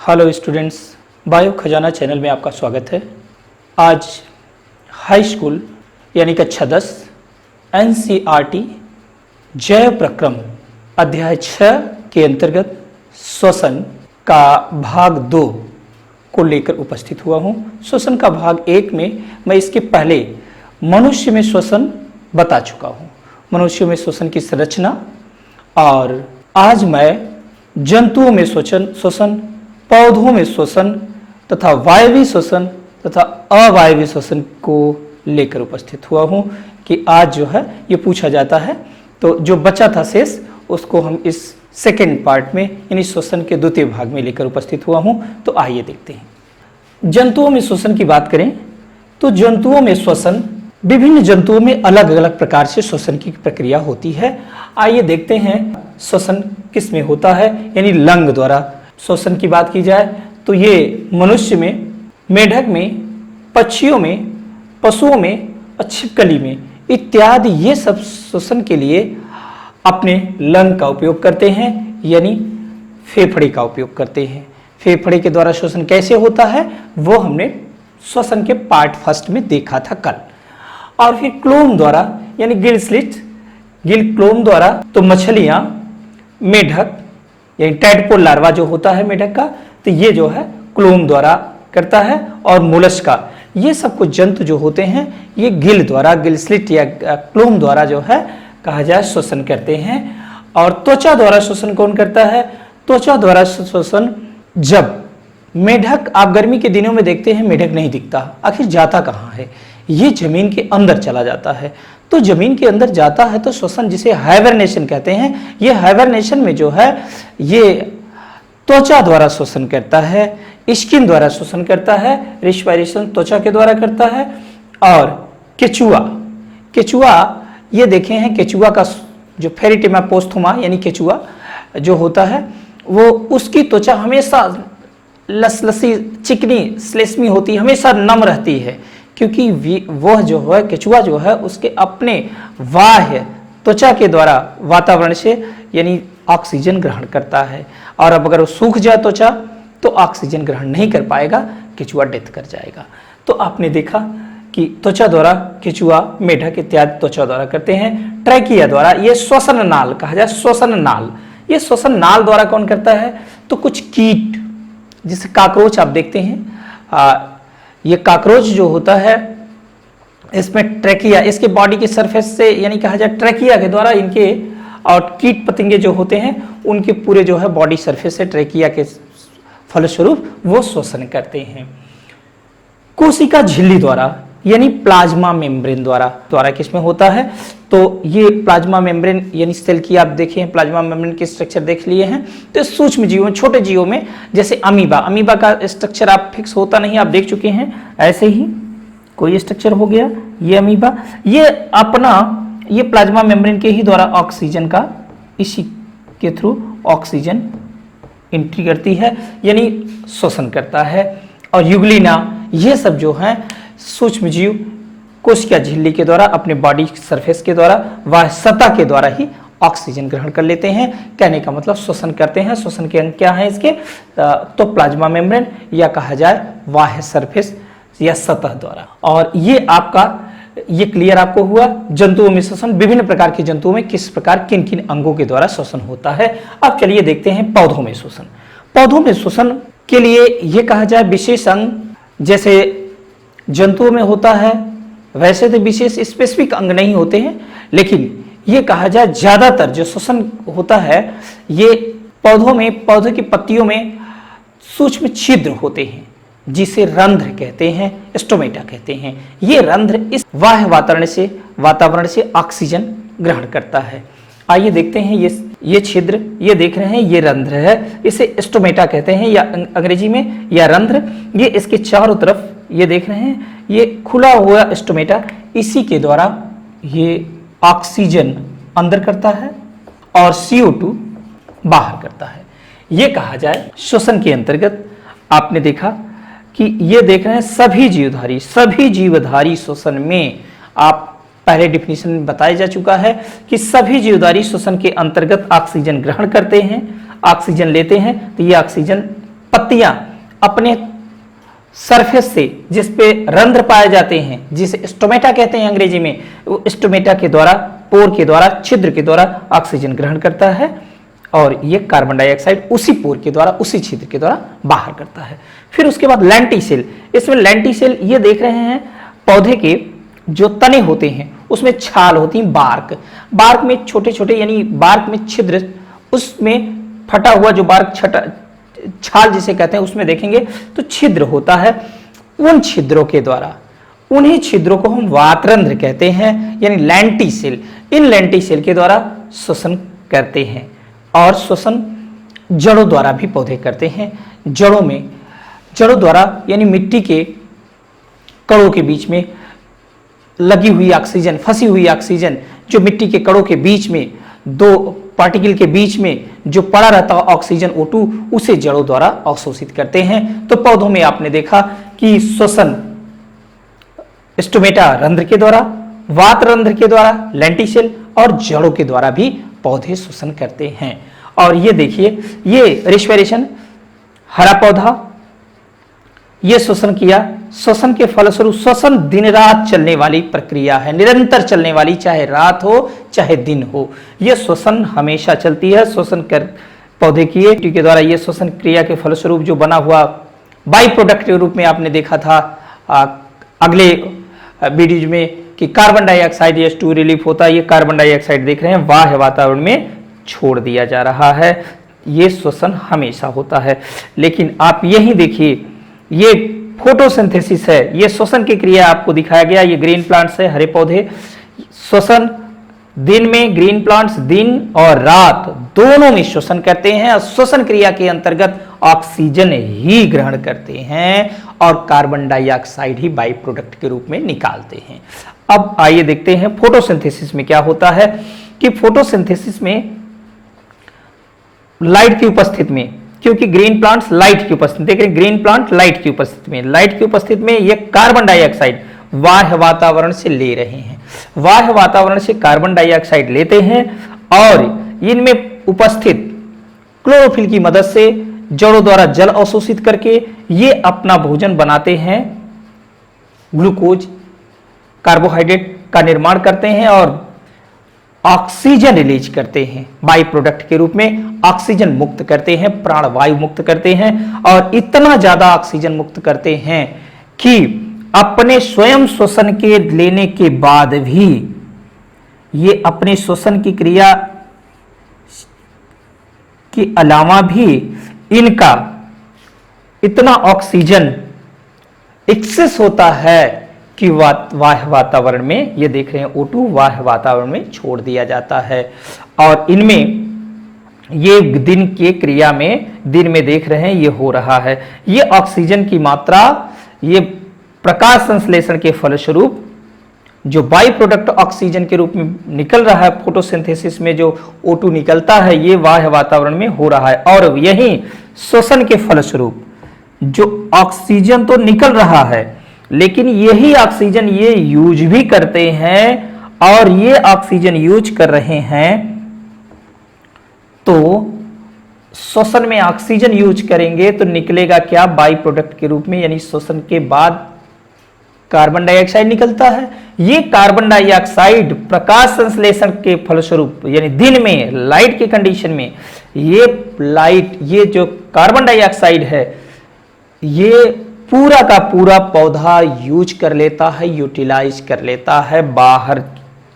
Hello students, bio खजाना channel में आपका स्वागत है। आज हाई स्कूल यानी कक्षा 10 एनसीईआरटी जैव प्रक्रम अध्याय 6 के अंतर्गत श्वसन का भाग 2 को लेकर उपस्थित हुआ हूँ। श्वसन का भाग 1 में मैं इसके पहले मनुष्य में श्वसन बता चुका हूँ, मनुष्य में श्वसन की संरचना, और आज मैं जंतुओं में श्वसन, पौधों में श्वसन तथा वायवीय श्वसन तथा अवायवीय श्वसन को लेकर उपस्थित हुआ हूँ कि आज जो है ये पूछा जाता है। तो जो बचा था शेष उसको हम इस सेकेंड पार्ट में यानी श्वसन के द्वितीय भाग में लेकर उपस्थित हुआ हूँ। तो आइए देखते हैं। जंतुओं में श्वसन की बात करें तो जंतुओं में श्वसन, विभिन्न जंतुओं में अलग अलग प्रकार से श्वसन की प्रक्रिया होती है। आइए देखते हैं श्वसन किस में होता है, यानी लंग द्वारा श्वसन की बात की जाए तो ये मनुष्य में, मेढक में, पक्षियों में, पशुओं में और छिपकली में इत्यादि ये सब श्वसन के लिए अपने लंग का उपयोग करते हैं, यानी फेफड़े का उपयोग करते हैं। फेफड़े के द्वारा श्वसन कैसे होता है वो हमने श्वसन के पार्ट फर्स्ट में देखा था कल। और फिर क्लोम द्वारा यानी गिल स्लिट, गिल क्लोम द्वारा तो मछलियां, मेढक यानी टैडपोल लार्वा जो होता है मेढक का, तो ये जो है क्लोम द्वारा करता है। और मोलस्का, ये सब कुछ जंतु जो होते हैं ये गिल द्वारा, गिल स्लिट या क्लोम द्वारा जो है कहा जाए श्वसन करते हैं। और त्वचा द्वारा श्वसन कौन करता है? त्वचा द्वारा श्वसन जब मेढक, आप गर्मी के दिनों में देखते हैं मेढक नहीं दिखता, आखिर जाता कहाँ है? ये जमीन के अंदर चला जाता है। तो जमीन के अंदर जाता है तो श्वसन, जिसे हाइबरनेशन कहते हैं, ये हाइबरनेशन में जो है ये त्वचा द्वारा श्वसन करता है, स्किन द्वारा श्वसन करता है, रिस्पायरेशन त्वचा के द्वारा करता है। और केचुआ, केचुआ ये देखे हैं, केचुआ का जो फेरिटेमा पोस्थुमा यानी केचुआ जो होता है वो, उसकी त्वचा हमेशा लसलसी, चिकनी, श्लेष्मी होती है, हमेशा नम रहती है, क्योंकि वह जो है केचुआ जो है उसके अपने बाह्य त्वचा के द्वारा वातावरण से यानी ऑक्सीजन ग्रहण करता है। और अब अगर वो सूख जाए त्वचा तो ऑक्सीजन ग्रहण नहीं कर पाएगा, केचुआ डेथ कर जाएगा। तो आपने देखा कि त्वचा द्वारा केचुआ, मेढक इत्यादि त्वचा द्वारा करते हैं। ट्रैकिया द्वारा, ये श्वसन नाल कहा जाए, श्वसन नाल, ये श्वसन नाल द्वारा कौन करता है? तो कुछ कीट, जैसे काकरोच आप देखते हैं, ये काकरोच जो होता है इसमें ट्रैकिया, इसके बॉडी के सरफेस से यानी कहा जाए ट्रैकिया के द्वारा इनके, और कीट पतंगे जो होते हैं उनके पूरे जो है बॉडी सरफेस से ट्रैकिया के फलस्वरूप वो श्वसन करते हैं। कोशिका झिल्ली द्वारा यानी प्लाज्मा मेम्ब्रेन द्वारा किसमें होता है? तो ये प्लाज्मा मेम्ब्रेन यानी सेल की आप देखें, प्लाज्मा मेम्ब्रेन के स्ट्रक्चर देख लिए हैं। तो सूक्ष्म जीवों, छोटे जीवों में, जैसे अमीबा, अमीबा का स्ट्रक्चर आप फिक्स होता नहीं, आप देख चुके हैं। ऐसे ही कोई स्ट्रक्चर हो गया, ये अमीबा, ये अपना ये प्लाज्मा मेम्ब्रेन के ही द्वारा ऑक्सीजन का, इसी के थ्रू ऑक्सीजन एंट्री करती है यानी श्वसन करता है। और यूग्लिना, ये सब जो है सूक्ष्म जीव कोशिका झिल्ली के द्वारा अपने बॉडी सरफेस के द्वारा वह सतह के द्वारा ही ऑक्सीजन ग्रहण कर लेते हैं। कहने का मतलब श्वसन करते हैं। श्वसन के अंग क्या है इसके? तो प्लाज्मा मेम्ब्रेन या कहा जाए बाह्य सरफेस या सतह द्वारा। और ये आपका, ये क्लियर आपको हुआ जंतुओं में श्वसन, विभिन्न प्रकार के जंतुओं में किस प्रकार किन किन अंगों के द्वारा श्वसन होता है। अब चलिए देखते हैं पौधों में श्वसन। पौधों में श्वसन के लिए ये कहा जाए विशेष अंग, जैसे जंतुओं में होता है वैसे तो विशेष स्पेसिफिक अंग नहीं होते हैं, लेकिन ये कहा जाए ज्यादातर जो श्वसन होता है ये पौधों में, पौधों की पत्तियों में सूक्ष्म छिद्र होते हैं जिसे रंध्र कहते हैं, स्टोमेटा कहते हैं। ये रंध्र इस बाह्य वातावरण से ऑक्सीजन ग्रहण करता है। आइए देखते हैं ये छिद्र, ये देख रहे हैं ये रंध्र है, इसे स्टोमेटा कहते हैं या अंग्रेजी में या रंध्र। ये इसके चारों तरफ ये देख रहे हैं, ये खुला हुआ स्टोमेटा, इसी के द्वारा ये ऑक्सीजन अंदर करता है और CO2 बाहर करता है। ये कहा जाए श्वसन के अंतर्गत। आपने देखा कि ये देख रहे हैं सभी जीवधारी श्वसन में, आप पहले डिफिनीशन में बताया जा चुका है कि सभी जीवधारी श्वसन के अंतर्गत ऑक्सीजन ग्रहण करते हैं, ऑक्सीजन लेते हैं, तो ये ऑक्सीजन पत्तियां अपने सरफेस से, जिस पे रंध्र पाए जाते हैं, जिसे स्टोमेटा कहते हैं अंग्रेजी में, वो स्टोमेटा के द्वारा, पोर के द्वारा, छिद्र के द्वारा ऑक्सीजन ग्रहण करता है और ये कार्बन डाइऑक्साइड उसी पोर के द्वारा, उसी छिद्र के द्वारा बाहर करता है। फिर उसके बाद लेंटिसेल, इसमें लेंटिसेल ये देख रहे हैं पौधे के जो तने होते हैं उसमें छाल होती है, बार्क में छोटे छोटे, यानी बार्क में छिद्र, उसमें फटा हुआ जो बार्क छाल जिसे कहते हैं उसमें देखेंगे तो छिद्र होता है। उन छिद्रों के द्वारा, उन्हीं छिद्रों को हम वातरंध्र कहते हैं, यानी लेंटिसेल। इन लेंटिसेल के द्वारा श्वसन करते हैं और श्वसन जड़ों द्वारा भी पौधे करते हैं। जड़ों द्वारा यानी मिट्टी के कणों के बीच में लगी हुई ऑक्सीजन, फंसी हुई ऑक्सीजन, जो मिट्टी के कणों के बीच में, दो पार्टिकल के बीच में जो पड़ा रहता ऑक्सीजन O2, उसे जड़ों द्वारा अवशोषित करते हैं। तो पौधों में आपने देखा कि श्वसन स्टोमेटा रंध्र के द्वारा, वात रंध्र के द्वारा, लेंटिसेल और जड़ों के द्वारा भी पौधे श्वसन करते हैं। और ये देखिए, ये रेस्पिरेशन, हरा पौधा, ये श्वसन किया। श्वसन के फलस्वरूप, श्वसन दिन रात चलने वाली प्रक्रिया है, निरंतर चलने वाली, चाहे रात हो चाहे दिन हो, यह श्वसन हमेशा चलती है। श्वसन कर पौधे किए के द्वारा, ये श्वसन क्रिया के फलस्वरूप जो बना हुआ बाई प्रोडक्ट के रूप में आपने देखा था अगले वीडियो में कि कार्बन डाइऑक्साइड H2 रिलीफ होता है। ये कार्बन डाइऑक्साइड देख रहे हैं बाह्य वातावरण में छोड़ दिया जा रहा है, ये श्वसन हमेशा होता है। लेकिन आप यही देखिए, ये फोटोसिंथेसिस है, ये श्वसन की क्रिया आपको दिखाया गया। ये ग्रीन प्लांट्स है, हरे पौधे, श्वसन दिन में, ग्रीन प्लांट्स दिन और रात दोनों में श्वसन करते हैं और श्वसन क्रिया के अंतर्गत ऑक्सीजन ही ग्रहण करते हैं और carbon dioxide he by product के रूप में निकालते हैं। अब आइए देखते हैं फोटोसिंथेसिस में क्या होता है। कि फोटोसिंथेसिस में लाइट की उपस्थिति में, क्योंकि ग्रीन प्लांट्स लाइट की उपस्थिति, देख रहे हैं ग्रीन प्लांट लाइट की उपस्थिति में, लाइट की उपस्थिति में ये कार्बन डाइऑक्साइड बाह्य वातावरण से ले रहे हैं, बाह्य वातावरण से कार्बन डाइऑक्साइड लेते हैं और इनमें उपस्थित क्लोरोफिल की मदद से जड़ों द्वारा जल अवशोषित करके ये अपना भोजन बनाते हैं, ग्लूकोज, कार्बोहाइड्रेट का निर्माण करते हैं और ऑक्सीजन रिलीज करते हैं, बाई प्रोडक्ट के रूप में ऑक्सीजन मुक्त करते हैं, प्राणवायु मुक्त करते हैं और इतना ज्यादा ऑक्सीजन मुक्त करते हैं कि अपने स्वयं श्वसन के लेने के बाद भी ये अपने श्वसन की क्रिया के अलावा भी इनका इतना ऑक्सीजन एक्सेस होता है कि बाह्य वातावरण में, ये देख रहे हैं O2 बाह्य वातावरण में छोड़ दिया जाता है। और इनमें ये दिन के क्रिया में, दिन में देख रहे हैं ये हो रहा है। ये ऑक्सीजन की मात्रा, ये प्रकाश संश्लेषण के फलस्वरूप जो बाई प्रोडक्ट ऑक्सीजन के रूप में निकल रहा है, फोटोसिंथेसिस में जो O2 निकलता है, ये बाह्य वातावरण में हो रहा है। और यही श्वसन के फलस्वरूप जो ऑक्सीजन तो निकल रहा है, लेकिन यही ऑक्सीजन ये यूज भी करते हैं और ये ऑक्सीजन यूज कर रहे हैं तो श्वसन में ऑक्सीजन यूज करेंगे तो निकलेगा क्या, बाई प्रोडक्ट के रूप में, यानी श्वसन के बाद कार्बन डाइऑक्साइड निकलता है। ये कार्बन डाइऑक्साइड प्रकाश संश्लेषण के फलस्वरूप, यानी दिन में लाइट के कंडीशन में, ये जो कार्बन डाइऑक्साइड है ये पूरा का पूरा पौधा यूज कर लेता है, यूटिलाइज कर लेता है, बाहर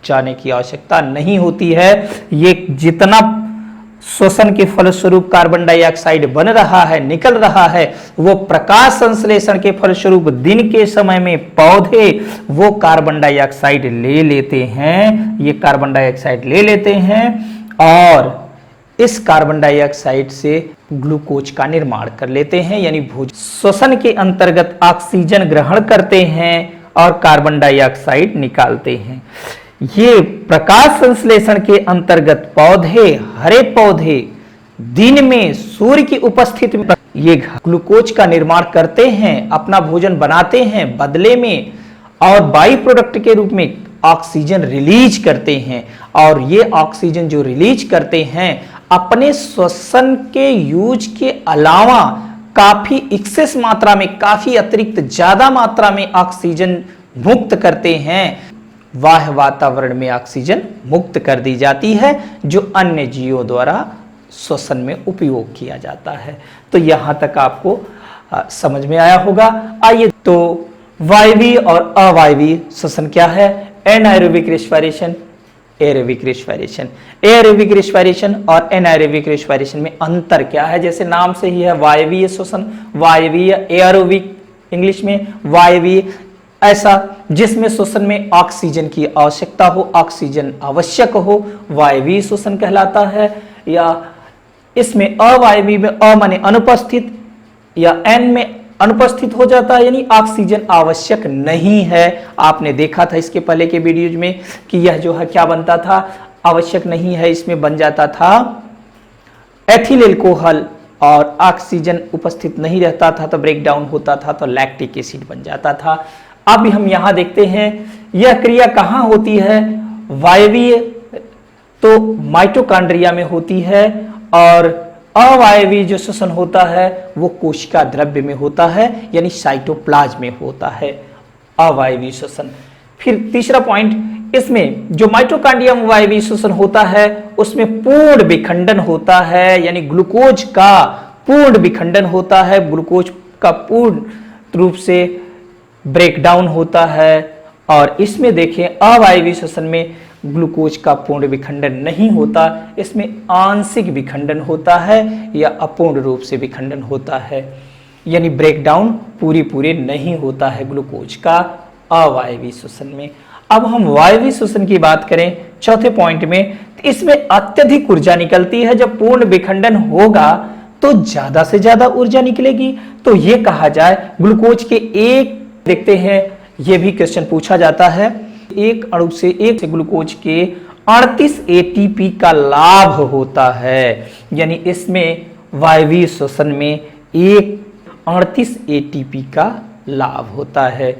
जाने की आवश्यकता नहीं होती है। ये जितना श्वसन के फलस्वरूप कार्बन डाइऑक्साइड बन रहा है, निकल रहा है, वो प्रकाश संश्लेषण के फलस्वरूप दिन के समय में पौधे वो कार्बन डाइऑक्साइड ले लेते हैं, ये कार्बन डाइऑक्साइड ले लेते हैं और इस कार्बन डाइऑक्साइड से ग्लूकोज का निर्माण कर लेते हैं, यानी भोजन श्वसन के अंतर्गत ऑक्सीजन ग्रहण करते हैं और कार्बन डाइऑक्साइड निकालते हैं। ये प्रकाश संश्लेषण के अंतर्गत पौधे, हरे पौधे दिन में सूर्य की उपस्थिति में ये ग्लूकोज का निर्माण करते हैं, अपना भोजन बनाते हैं, बदले में और बाई प्रोडक्ट के रूप में ऑक्सीजन रिलीज करते हैं और ये ऑक्सीजन जो रिलीज करते हैं अपने श्वसन के यूज के अलावा काफी एक्सेस मात्रा में, काफी अतिरिक्त ज्यादा मात्रा में ऑक्सीजन मुक्त करते हैं, बाह्य वातावरण में ऑक्सीजन मुक्त कर दी जाती है जो अन्य जीवों द्वारा श्वसन में उपयोग किया जाता है। तो यहां तक आपको समझ में आया होगा। आइए, तो वायवीय और अवायवीय श्वसन क्या है? Anaerobic respiration, aerobic respiration. Aerobic respiration और एनाएरोबिक रेस्पिरेशन में अंतर क्या है? जैसे नाम से ही है वायवीय श्वसन, वायवीय, एरोबिक इंग्लिश में, वायवीय ऐसा जिसमें श्वसन में ऑक्सीजन की आवश्यकता हो, ऑक्सीजन आवश्यक हो, वायवीय श्वसन कहलाता है। या इसमें अवायवीय में अ माने अनुपस्थित या एन में अनुपस्थित हो जाता है, यानी ऑक्सीजन आवश्यक नहीं है। आपने देखा था इसके पहले के वीडियोज में कि यह जो है क्या बनता था, आवश्यक नहीं है, इसमें बन जाता था एथिल एल्कोहल, और ऑक्सीजन उपस्थित नहीं रहता था तो ब्रेक डाउन होता था तो लैक्टिक एसिड बन जाता था। अब हम यहां देखते हैं यह क्रिया कहां होती है? वायवीय तो माइटोकॉन्ड्रिया में होती है, और अवायवीय जो श्वसन होता है वो कोशिका द्रव्य में होता है, यानी साइटोप्लाज्म में होता है अवायवीय श्वसन। फिर तीसरा पॉइंट, इसमें जो माइटोकॉन्ड्रियम वायवीय श्वसन होता है उसमें पूर्ण विखंडन होता है, यानी ग्लूकोज का पूर्ण विखंडन होता है, ग्लूकोज का पूर्ण रूप से ब्रेकडाउन होता है। और इसमें देखें अवायवीय श्वसन में ग्लूकोज का पूर्ण विखंडन नहीं होता, इसमें आंशिक विखंडन होता है या अपूर्ण रूप से विखंडन होता है, यानी ब्रेकडाउन पूरे नहीं होता है ग्लूकोज का अवायवीय श्वसन में। अब हम वायवीय श्वसन की बात करें चौथे पॉइंट में, तो इसमें अत्यधिक ऊर्जा निकलती है। जब पूर्ण विखंडन होगा तो ज्यादा से ज्यादा ऊर्जा निकलेगी, तो यह कहा जाए ग्लूकोज के एक, देखते हैं यह भी क्वेश्चन पूछा जाता है, एक अणु से एक ग्लूकोज के 38 एटीपी का लाभ होता है, यानी इसमें वायवीय श्वसन में एक 38 एटीपी का लाभ होता है।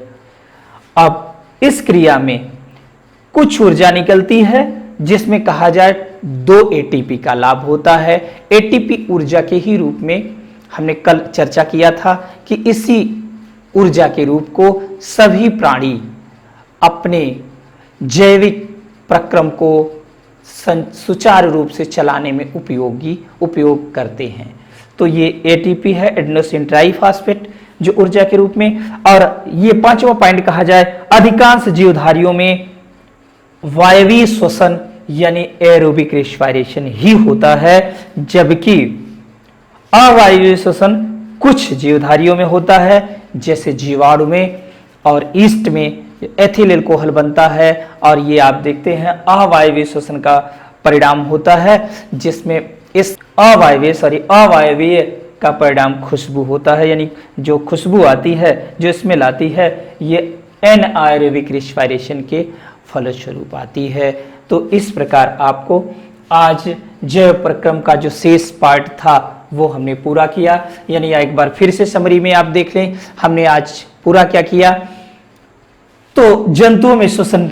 अब इस क्रिया में कुछ ऊर्जा निकलती है जिसमें कहा जाए 2 एटीपी का लाभ होता है। एटीपी ऊर्जा के ही रूप में हमने कल चर्चा किया था कि इसी ऊर्जा के रूप को सभी प्राणी अपने जैविक प्रक्रम को सुचारू रूप से चलाने में उपयोग करते हैं। तो ये एटीपी है, एडेनोसिन ट्राइफॉस्फेट, जो ऊर्जा के रूप में। और ये पांचवा पॉइंट कहा जाए, अधिकांश जीवधारियों में वायवीय श्वसन यानी एरोबिक रेस्पिरेशन ही होता है, जबकि अवायवीय श्वसन कुछ जीवधारियों में होता है, जैसे जीवाणु में और ईस्ट में एथिल एल्कोहल बनता है। और ये आप देखते हैं अवायवीय श्वसन का परिणाम होता है, जिसमें इस अवायवीय का परिणाम खुशबू होता है, यानी जो खुशबू आती है, जो स्मेल आती है, ये एनाएरोबिक रेस्पिरेशन के फलस्वरूप आती है। तो इस प्रकार आपको आज जैव प्रक्रम का जो शेष पार्ट था वो हमने पूरा किया, यानी एक बार फिर से समरी में आप देख लें हमने आज पूरा क्या किया। तो जंतुओं में श्वसन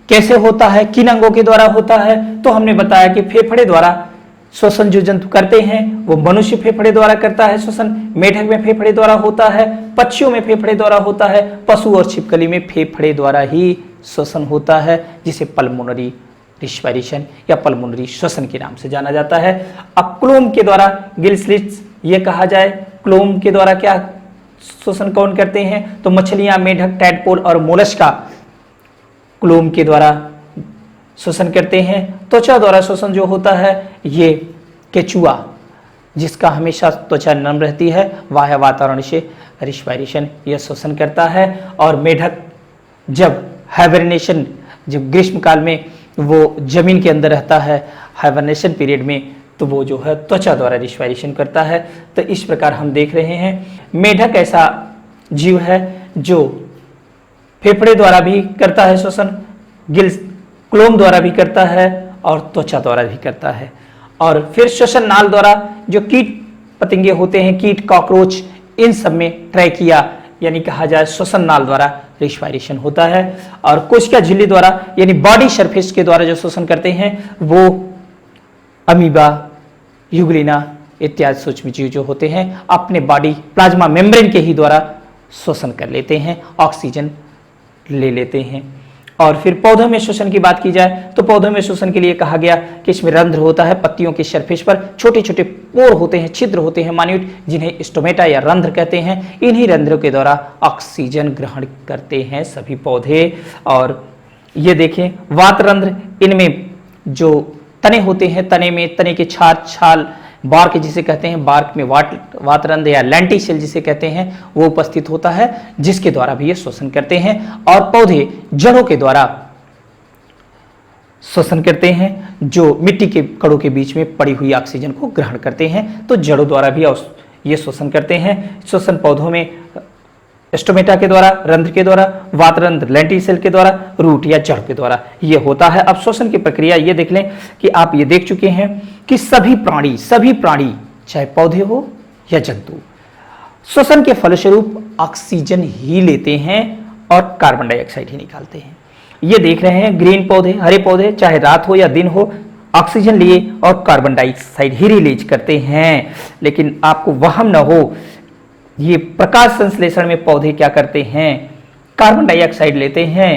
कैसे होता है, किन अंगों के द्वारा होता है? तो हमने बताया कि फेफड़े द्वारा श्वसन जो जंतु करते हैं वो मनुष्य फेफड़े द्वारा करता है श्वसन, मेढक में फेफड़े द्वारा होता है, पक्षियों में फेफड़े द्वारा होता है, पशु और छिपकली में फेफड़े द्वारा ही श्वसन होता है, जिसे पल्मोनरी रेस्पिरेशन या पल्मोनरी श्वसन के नाम से जाना जाता है। अब क्लोम के द्वारा गिल स्लिट्स, ये कहा जाए क्लोम के द्वारा क्या श्वसन कौन करते हैं? तो मछलियां, मेढक, टैडपोल और मोलस्का क्लोम के द्वारा श्वसन करते हैं। त्वचा द्वारा श्वसन जो होता है ये केचुआ, जिसका हमेशा त्वचा नम रहती है, बाह्य वातावरण से रेस्पिरेशन यह श्वसन करता है। और मेढक जब हाइबरनेशन, जब ग्रीष्म काल में वो जमीन के अंदर रहता है हाइबरनेशन पीरियड में, तो वो जो है त्वचा द्वारा रेस्पिरेशन करता है। तो इस प्रकार हम देख रहे हैं मेढक ऐसा जीव है जो फेफड़े द्वारा भी करता है श्वसन, क्लोम द्वारा भी करता है और त्वचा द्वारा भी करता है। और फिर श्वसन नाल द्वारा जो कीट पतंगे होते हैं, कीट, कॉकरोच, इन सब में ट्रैकिया यानी कहा जाए श्वसन नाल द्वारा रेस्पिरेशन होता है। और कोशिका झिल्ली द्वारा यानी बॉडी सरफेस के द्वारा जो श्वसन करते हैं वो अमीबा, यूग्लिना इत्यादि सूक्ष्म जीव जो होते हैं अपने बॉडी प्लाज्मा मेम्ब्रेन के ही द्वारा श्वसन कर लेते हैं, ऑक्सीजन ले लेते हैं। और फिर पौधों में श्वसन की बात की जाए तो पौधों में श्वसन के लिए कहा गया कि इसमें रंध्र होता है, पत्तियों के सरफेस पर छोटे छोटे पोर होते हैं, छिद्र होते हैं मान्यूट, जिन्हें स्टोमेटा या रंध्र कहते हैं। इन्हीं रंध्रों के द्वारा ऑक्सीजन ग्रहण करते हैं सभी पौधे। और ये देखें वात रंध्र, इनमें जो तने होते हैं, तने में तने के छाल बार्क जिसे कहते हैं, बार्क में वात रंध्र या लेंटिसेल जिसे कहते हैं वो उपस्थित होता है, जिसके द्वारा भी ये श्वसन करते हैं। और पौधे जड़ों के द्वारा श्वसन करते हैं, जो मिट्टी के कणों के बीच में पड़ी हुई ऑक्सीजन को ग्रहण करते हैं, तो जड़ों द्वारा भी ये श्वसन करते हैं। श्वसन पौधों में स्टोमेटा के द्वारा, रंध्र के द्वारा, वात रंध्र लेंटिसेल के द्वारा, रूट या जड़ के द्वारा ये होता है। अब श्वसन की प्रक्रिया ये देख लें कि आप ये देख चुके हैं कि सभी प्राणी चाहे पौधे हो या जंतु श्वसन के फलस्वरूप ऑक्सीजन ही लेते हैं और कार्बन डाइऑक्साइड ही निकालते हैं। ये देख रहे हैं ग्रीन पौधे, हरे पौधे, चाहे रात हो या दिन हो, ऑक्सीजन लिए और कार्बन डाइऑक्साइड ही रिलीज करते हैं। लेकिन आपको वहम न हो, ये प्रकाश संश्लेषण में पौधे क्या करते हैं, कार्बन डाइऑक्साइड लेते हैं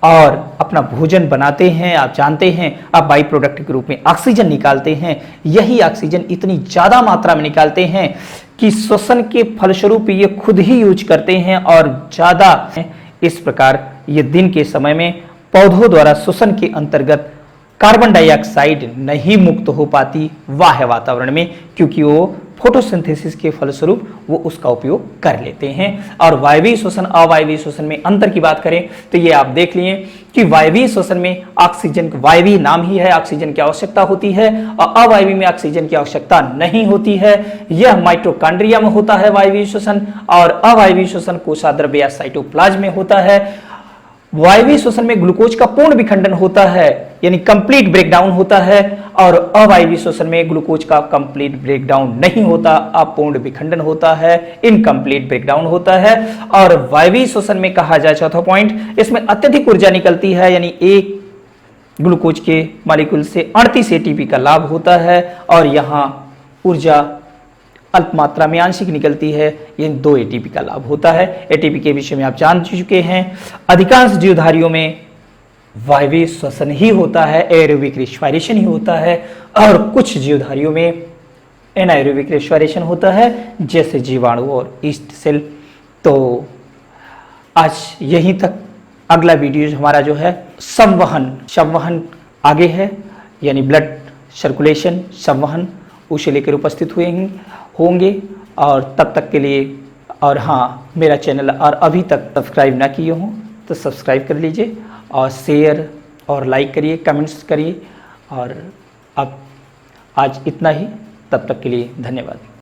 और अपना भोजन बनाते हैं। आप जानते हैं, आप बाई प्रोडक्ट के रूप में ऑक्सीजन निकालते हैं। यही ऑक्सीजन इतनी ज्यादा मात्रा में निकालते हैं कि श्वसन के फलस्वरूप ये खुद ही यूज करते हैं और ज्यादा। इस प्रकार ये दिन के समय में पौधों द्वारा श्वसन के अंतर्गत कार्बन डाइऑक्साइड नहीं मुक्त हो पाती बाह्य वातावरण में, क्योंकि वो फोटोसिंथेसिस के फलस्वरूप वो उसका उपयोग कर लेते हैं। और वायवीय श्वसन अवायवीय श्वसन में अंतर की बात करें तो ये आप देख लिए कि वायवीय श्वसन में ऑक्सीजन, वायवीय नाम ही है, ऑक्सीजन की आवश्यकता होती है, और अवायवीय में ऑक्सीजन की आवश्यकता नहीं होती है। यह माइटोकॉन्ड्रिया में होता है वायवीय श्वसन, और अवायवीय श्वसन कोशाद्रव्य या साइटोप्लाज्म में होता है। वायवीय श्वसन में ग्लूकोज का पूर्ण विखंडन होता है, यानी कंप्लीट ब्रेकडाउन होता है, और अवायवीय श्वसन में ग्लूकोज का कंप्लीट ब्रेकडाउन नहीं होता, अपूर्ण विखंडन होता है, इनकम्प्लीट ब्रेकडाउन होता है। और वायवीय श्वसन में कहा जाए, चौथा पॉइंट, इसमें अत्यधिक ऊर्जा निकलती है, यानी एक ग्लूकोज के मॉलिक्यूल से 38 एटीपी का लाभ होता है, और यहाँ ऊर्जा अल्प मात्रा में आंशिक निकलती है, ये 2 एटीपी का लाभ होता है। एटीपी के विषय में आप जान चुके हैं। अधिकांश जीवधारियों में वायवीय श्वसन ही होता है, एरोबिक रेस्पिरेशन ही होता है, और कुछ जीवधारियों में एनाएरोबिक रेस्पिरेशन होता है, जैसे जीवाणु और ईस्ट सेल। तो आज यहीं तक। अगला वीडियो हमारा जो है संवहन आगे है, यानी ब्लड सर्कुलेशन, संवहन, उसे लेकर उपस्थित होंगे। और तब तक के लिए, और हाँ, मेरा चैनल और अभी तक सब्सक्राइब ना किए हों तो सब्सक्राइब कर लीजिए, और शेयर और लाइक करिए, कमेंट्स करिए। और अब आज इतना ही, तब तक के लिए धन्यवाद।